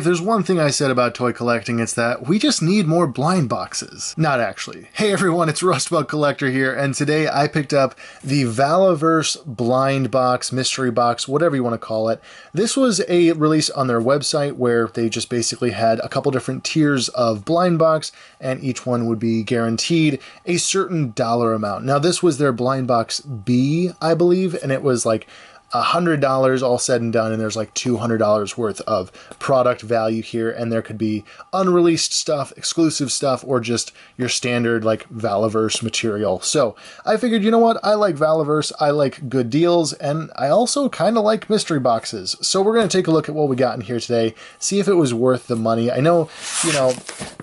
If there's one thing I said about toy collecting, it's that we just need more blind boxes. Not actually. Hey everyone, it's Rustbug Collector here, and today I picked up the Valaverse blind box, mystery box, whatever you want to call it. This was a release on their website where they just basically had a couple different tiers of blind box, and each one would be guaranteed a certain dollar amount. Now this was their blind box B, I believe, and it was like $100 all said and done, and there's like $200 worth of product value here, and there could be unreleased stuff, exclusive stuff, or just your standard like Valaverse material. So I figured, you know what, I like Valaverse, I like good deals, and I also kind of like mystery boxes. So we're going to take a look at what we got in here today, see if it was worth the money. I know, you know,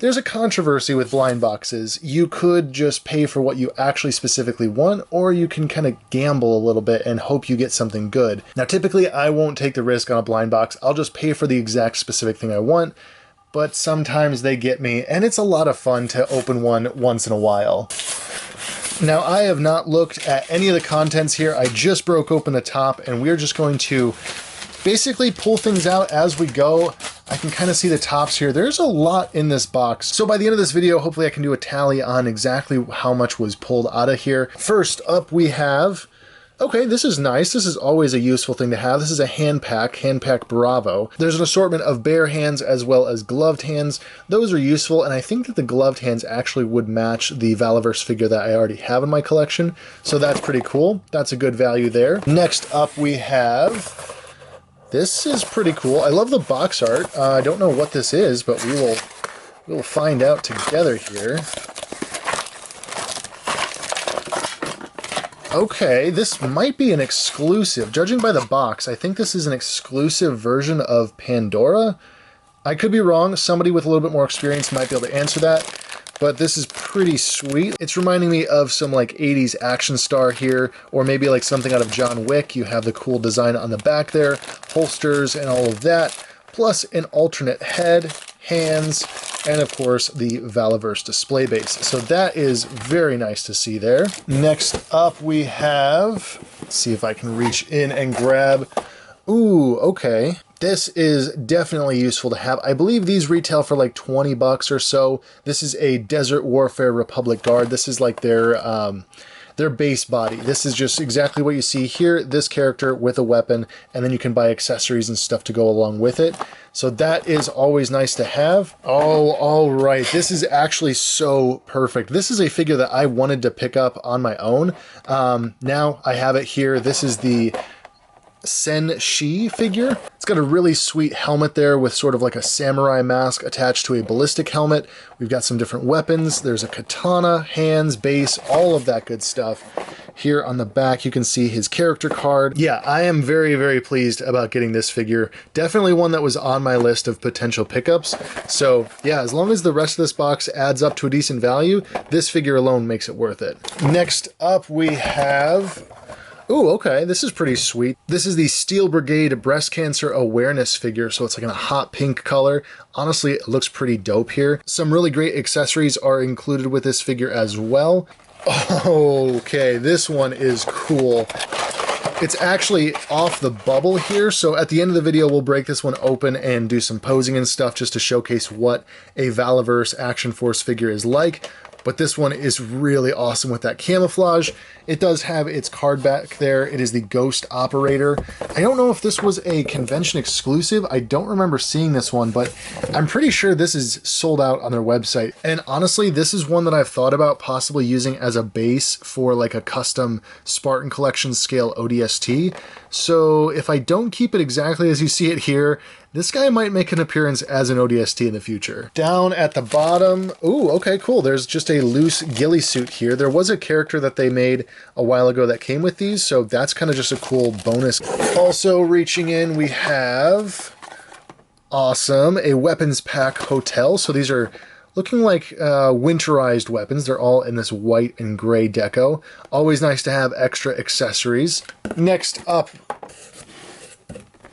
there's a controversy with blind boxes. You could just pay for what you actually specifically want, or you can kind of gamble a little bit and hope you get something good. Now, typically I won't take the risk on a blind box. I'll just pay for the exact specific thing I want, but sometimes they get me, and it's a lot of fun to open one once in a while. Now, I have not looked at any of the contents here. I just broke open the top, and we're just going to basically pull things out as we go. I can kind of see the tops here. There's a lot in this box. So by the end of this video, hopefully I can do a tally on exactly how much was pulled out of here. First up, we have... Okay, this is nice. This is always a useful thing to have. This is a hand pack Bravo. There's an assortment of bare hands as well as gloved hands. Those are useful, and I think that the gloved hands actually would match the Valaverse figure that I already have in my collection, so that's pretty cool. That's a good value there. Next up we have... This is pretty cool. I love the box art. I don't know what this is, but we will find out together here. Okay, this might be an exclusive. Judging by the box, I think this is an exclusive version of Pandora. I could be wrong. Somebody with a little bit more experience might be able to answer that, but this is pretty sweet. It's reminding me of some like 80s action star here, or maybe like something out of John Wick. You have the cool design on the back there, holsters and all of that, plus an alternate head, hands, and of course the Valaverse display base. So that is very nice to see there. Next up we have, let's see if I can reach in and grab, ooh, okay. This is definitely useful to have. I believe these retail for like 20 bucks or so. This is a Desert Warfare Republic Guard. This is like their base body. This is just exactly what you see here, this character with a weapon, and then you can buy accessories and stuff to go along with it. So that is always nice to have. Oh, all right. This is actually so perfect. This is a figure that I wanted to pick up on my own. Now I have it here. This is the Sen Shi figure. It's got a really sweet helmet there with sort of like a samurai mask attached to a ballistic helmet. We've got some different weapons. There's a katana, hands, base, all of that good stuff. Here on the back, you can see his character card. Yeah, I am very, very pleased about getting this figure. Definitely one that was on my list of potential pickups. So yeah, as long as the rest of this box adds up to a decent value, this figure alone makes it worth it. Next up, we have... Ooh, okay, this is pretty sweet. This is the Steel Brigade Breast Cancer Awareness figure, so it's like in a hot pink color. Honestly, it looks pretty dope here. Some really great accessories are included with this figure as well. Okay, this one is cool. It's actually off the bubble here, so at the end of the video we'll break this one open and do some posing and stuff just to showcase what a Valaverse Action Force figure is like. But this one is really awesome with that camouflage. It does have its card back there. It is the Ghost Operator. I don't know if this was a convention exclusive. I don't remember seeing this one, but I'm pretty sure this is sold out on their website. And honestly, this is one that I've thought about possibly using as a base for like a custom Spartan Collection scale ODST. So if I don't keep it exactly as you see it here, this guy might make an appearance as an ODST in the future. Down at the bottom, ooh, okay, cool. There's just a loose ghillie suit here. There was a character that they made a while ago that came with these, so that's kind of just a cool bonus. Also reaching in, we have, awesome, a weapons pack hotel. So these are looking like winterized weapons. They're all in this white and gray deco. Always nice to have extra accessories. Next up,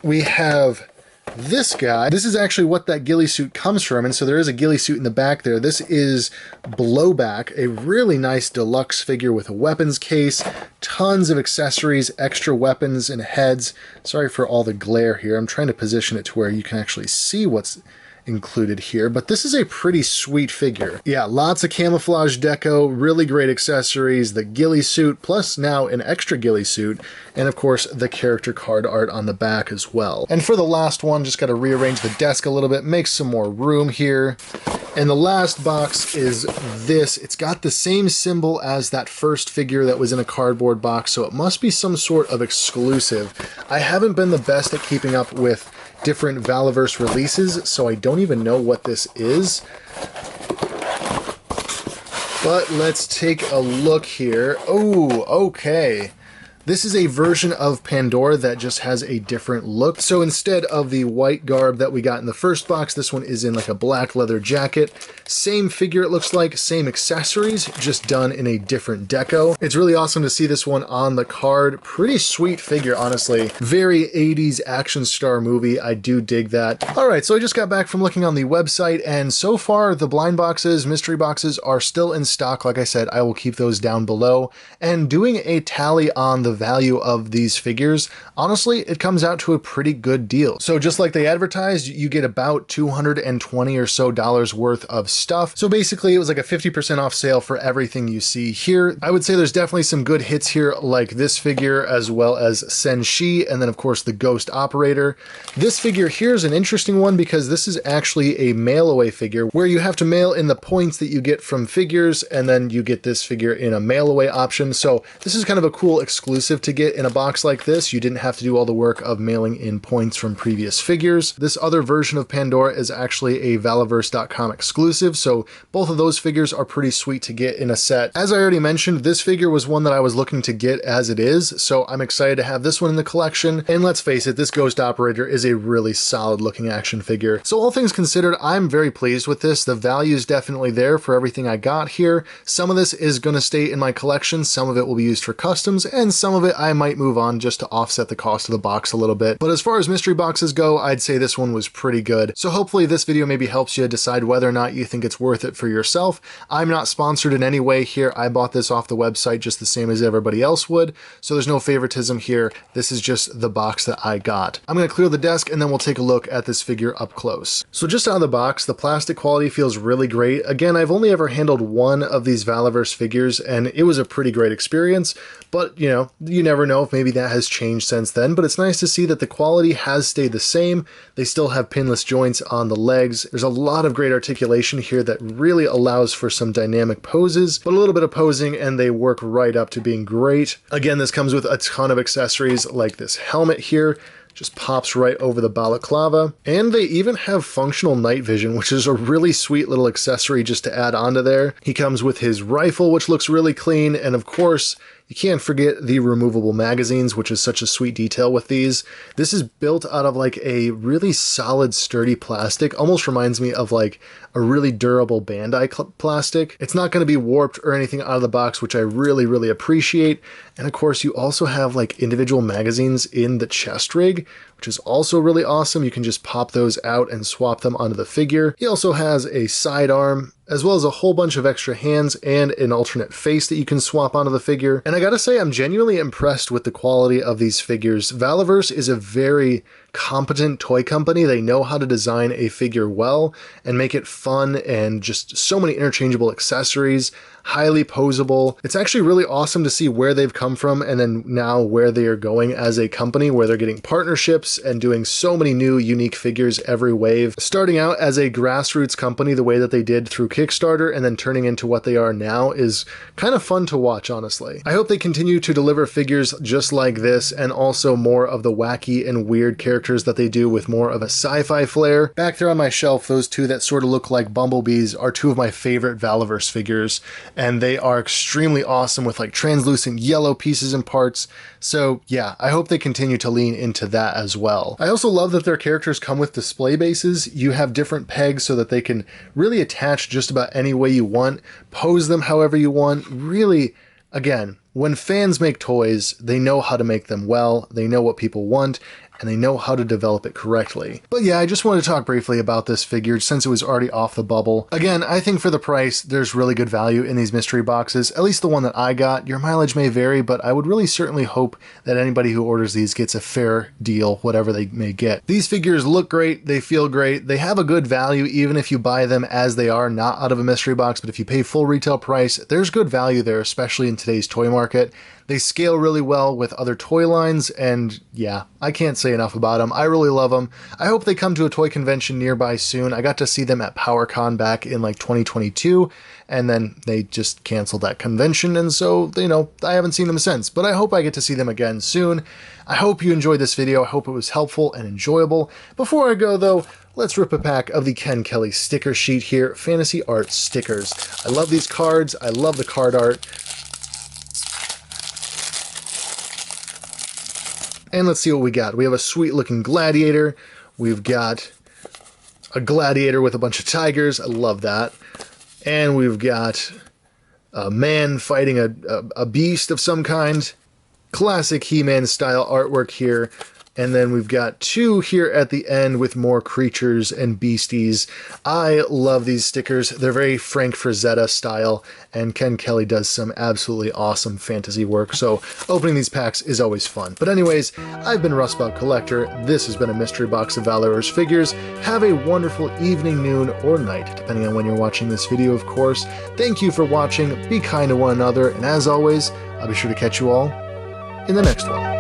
we have this guy, this is actually what that ghillie suit comes from, and so there is a ghillie suit in the back there. This is Blowback, a really nice deluxe figure with a weapons case, tons of accessories, extra weapons and heads. Sorry for all the glare here. I'm trying to position it to where you can actually see what's included here, but this is a pretty sweet figure. Yeah, lots of camouflage deco, really great accessories, the ghillie suit, plus now an extra ghillie suit, and of course the character card art on the back as well. And for the last one, just got to rearrange the desk a little bit, make some more room here. And the last box is this. It's got the same symbol as that first figure that was in a cardboard box, so it must be some sort of exclusive. I haven't been the best at keeping up with different Valaverse releases, so I don't even know what this is. But let's take a look here. Oh, okay. This is a version of Pandora that just has a different look. So instead of the white garb that we got in the first box, this one is in like a black leather jacket. Same figure it looks like, same accessories, just done in a different deco. It's really awesome to see this one on the card. Pretty sweet figure, honestly. Very 80s action star movie. I do dig that. All right, so I just got back from looking on the website, and so far the blind boxes, mystery boxes are still in stock. Like I said, I will keep those down below. And doing a tally on the value of these figures, honestly, it comes out to a pretty good deal. So just like they advertised, you get about $220 or so worth of stuff. So basically it was like a 50% off sale for everything you see here. I would say there's definitely some good hits here, like this figure as well as Senshi, and then of course the Ghost Operator. This figure here is an interesting one because this is actually a mail away figure where you have to mail in the points that you get from figures, and then you get this figure in a mail away option. So this is kind of a cool exclusive to get in a box like this. You didn't have to do all the work of mailing in points from previous figures. This other version of Pandora is actually a Valaverse.com exclusive, so both of those figures are pretty sweet to get in a set. As I already mentioned, this figure was one that I was looking to get as it is, so I'm excited to have this one in the collection. And let's face it, this Ghost Operator is a really solid looking action figure. So all things considered, I'm very pleased with this. The value is definitely there for everything I got here. Some of this is going to stay in my collection, some of it will be used for customs, and some of it I might move on just to offset the cost of the box a little bit. But as far as mystery boxes go, I'd say this one was pretty good. So hopefully this video maybe helps you decide whether or not you think it's worth it for yourself. I'm not sponsored in any way here. I bought this off the website just the same as everybody else would, so there's no favoritism here. This is just the box that I got. I'm going to clear the desk and then we'll take a look at this figure up close. So just out of the box, the plastic quality feels really great. Again, I've only ever handled one of these Valaverse figures and it was a pretty great experience, but you know, you never know if maybe that has changed since then, but it's nice to see that the quality has stayed the same. They still have pinless joints on the legs. There's a lot of great articulation here that really allows for some dynamic poses, but a little bit of posing and they work right up to being great. Again, this comes with a ton of accessories like this helmet here. Just pops right over the balaclava. And they even have functional night vision, which is a really sweet little accessory just to add onto there. He comes with his rifle, which looks really clean, and of course, you can't forget the removable magazines, which is such a sweet detail with these. This is built out of like a really solid, sturdy plastic. Almost reminds me of like a really durable Bandai plastic. It's not going to be warped or anything out of the box, which I really, really appreciate. And of course, you also have like individual magazines in the chest rig, which is also really awesome. You can just pop those out and swap them onto the figure. He also has a sidearm, as well as a whole bunch of extra hands and an alternate face that you can swap onto the figure. And I gotta say, I'm genuinely impressed with the quality of these figures. Valaverse is a very competent toy company. They know how to design a figure well and make it fun and just so many interchangeable accessories, highly posable. It's actually really awesome to see where they've come from and then now where they are going as a company, where they're getting partnerships and doing so many new unique figures every wave. Starting out as a grassroots company the way that they did through Kickstarter and then turning into what they are now is kind of fun to watch, honestly. I hope they continue to deliver figures just like this and also more of the wacky and weird characters that they do with more of a sci-fi flair. Back there on my shelf, those two that sort of look like bumblebees are two of my favorite Valaverse figures, and they are extremely awesome with like translucent yellow pieces and parts. So yeah, I hope they continue to lean into that as well. I also love that their characters come with display bases. You have different pegs so that they can really attach just about any way you want, pose them however you want. Really, again, when fans make toys, they know how to make them well, they know what people want, and they know how to develop it correctly. But yeah, I just wanted to talk briefly about this figure since it was already off the bubble. Again, I think for the price, there's really good value in these mystery boxes, at least the one that I got. Your mileage may vary, but I would really certainly hope that anybody who orders these gets a fair deal, whatever they may get. These figures look great, they feel great, they have a good value even if you buy them as they are, not out of a mystery box, but if you pay full retail price, there's good value there, especially in today's toy market. They scale really well with other toy lines, and yeah, I can't say enough about them. I really love them. I hope they come to a toy convention nearby soon. I got to see them at PowerCon back in like 2022, and then they just canceled that convention, and so, you know, I haven't seen them since, but I hope I get to see them again soon. I hope you enjoyed this video. I hope it was helpful and enjoyable. Before I go, though, let's rip a pack of the Ken Kelly sticker sheet here, Fantasy Art stickers. I love these cards. I love the card art. And let's see what we got. We have a sweet looking gladiator. We've got a gladiator with a bunch of tigers. I love that. And we've got a man fighting a beast of some kind. Classic He-Man style artwork here. And then we've got two here at the end with more creatures and beasties. I love these stickers. They're very Frank Frazetta style, and Ken Kelly does some absolutely awesome fantasy work, so opening these packs is always fun. But anyways, I've been Rustbelt Collector. This has been a mystery box of Valaverse figures. Have a wonderful evening, noon, or night, depending on when you're watching this video, of course. Thank you for watching. Be kind to one another, and as always, I'll be sure to catch you all in the next one.